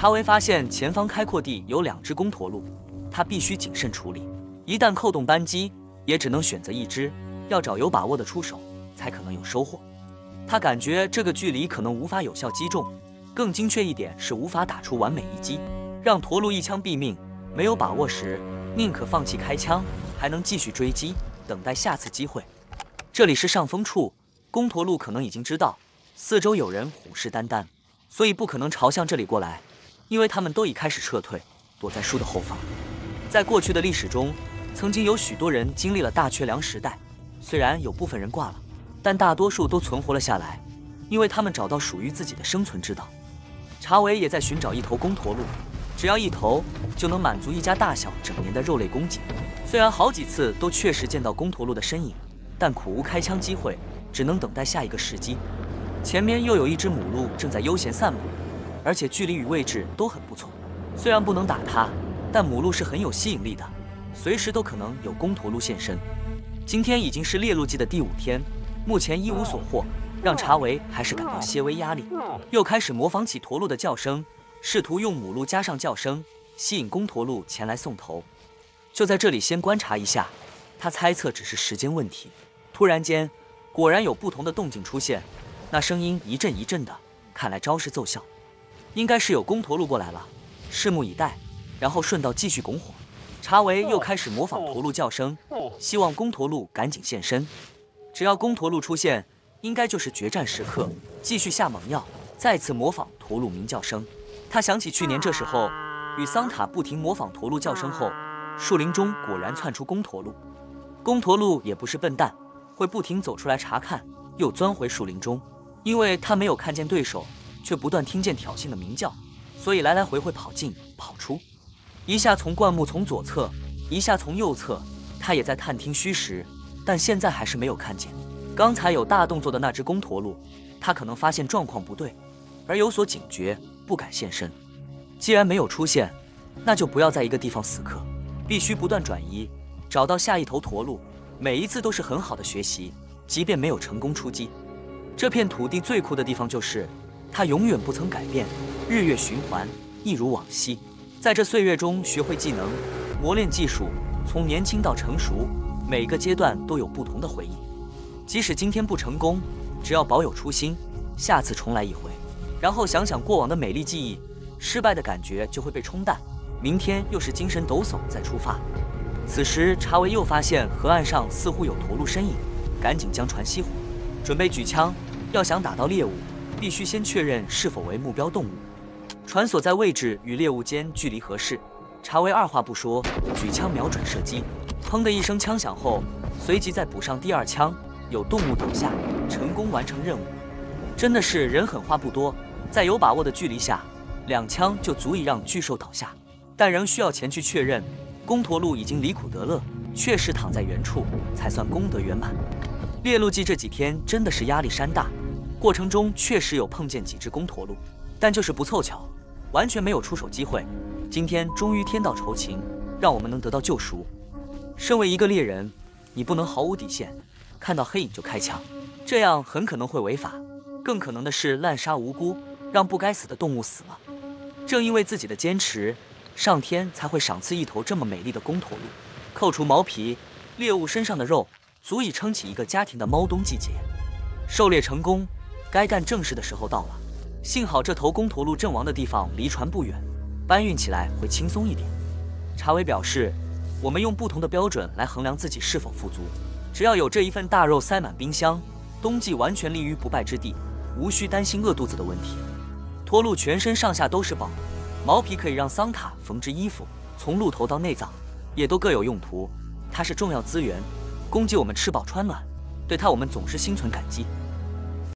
查维发现前方开阔地有2只公驼鹿，他必须谨慎处理，一旦扣动扳机，也只能选择一只，要找有把握的出手，才可能有收获。他感觉这个距离可能无法有效击中，更精确一点是无法打出完美一击，让驼鹿一枪毙命。没有把握时，宁可放弃开枪，还能继续追击，等待下次机会。这里是上风处，公驼鹿可能已经知道四周有人虎视眈眈，所以不可能朝向这里过来，因为他们都已开始撤退，躲在树的后方。在过去的历史中，曾经有许多人经历了大缺粮时代，虽然有部分人挂了，但大多数都存活了下来，因为他们找到属于自己的生存之道。查维也在寻找一头公驼鹿，只要一头就能满足一家大小整年的肉类供给。虽然好几次都确实见到公驼鹿的身影，但苦无开枪机会，只能等待下一个时机。前面又有一只母鹿正在悠闲散步，而且距离与位置都很不错。虽然不能打它，但母鹿是很有吸引力的，随时都可能有公驼鹿现身。今天已经是猎鹿季的第5天，目前一无所获，让查维还是感到些微压力，又开始模仿起驼鹿的叫声，试图用母鹿加上叫声吸引公驼鹿前来送头。就在这里先观察一下，他猜测只是时间问题。突然间，果然有不同的动静出现，那声音一阵一阵的，看来招式奏效，应该是有公驼鹿过来了，拭目以待，然后顺道继续拱火。查维又开始模仿驼鹿叫声，希望公驼鹿赶紧现身。只要公驼鹿出现，应该就是决战时刻，继续下猛药，再次模仿驼鹿鸣叫声。他想起去年这时候与桑塔不停模仿驼鹿叫声后，树林中果然窜出公驼鹿。公驼鹿也不是笨蛋，会不停走出来查看，又钻回树林中。因为他没有看见对手，却不断听见挑衅的鸣叫，所以来来回回跑进跑出，一下从灌木丛左侧，一下从右侧。他也在探听虚实，但现在还是没有看见刚才有大动作的那只公驼鹿。他可能发现状况不对，而有所警觉，不敢现身。既然没有出现，那就不要在一个地方死磕，必须不断转移，找到下一头驼鹿。每一次都是很好的学习，即便没有成功出击。这片土地最酷的地方就是它永远不曾改变，日月循环，一如往昔。在这岁月中学会技能，磨练技术，从年轻到成熟，每个阶段都有不同的回忆。即使今天不成功，只要保有初心，下次重来一回，然后想想过往的美丽记忆，失败的感觉就会被冲淡，明天又是精神抖擞再出发。此时查维又发现河岸上似乎有驼鹿身影，赶紧将船熄火，准备举枪。要想打到猎物，必须先确认是否为目标动物，船所在位置与猎物间距离合适。查维二话不说，举枪瞄准射击，砰的一声枪响后，随即再补上第2枪，有动物倒下，成功完成任务。真的是人狠话不多，在有把握的距离下，2枪就足以让巨兽倒下，但仍需要前去确认公驼鹿已经离苦得乐，确实躺在原处，才算功德圆满。猎鹿季这几天真的是压力山大，过程中确实有碰见几只公驼鹿，但就是不凑巧，完全没有出手机会。今天终于天道酬勤，让我们能得到救赎。身为一个猎人，你不能毫无底线，看到黑影就开枪，这样很可能会违法，更可能的是滥杀无辜，让不该死的动物死了。正因为自己的坚持，上天才会赏赐一头这么美丽的公驼鹿。扣除毛皮，猎物身上的肉足以撑起一个家庭的猫冬季节。狩猎成功，该干正事的时候到了。幸好这头公驼鹿阵亡的地方离船不远，搬运起来会轻松一点。查维表示，我们用不同的标准来衡量自己是否富足，只要有这一份大肉塞满冰箱，冬季完全立于不败之地，无需担心饿肚子的问题。驼鹿全身上下都是宝，毛皮可以让桑塔缝制衣服，从鹿头到内脏也都各有用途，它是重要资源，供给我们吃饱穿暖，对它我们总是心存感激。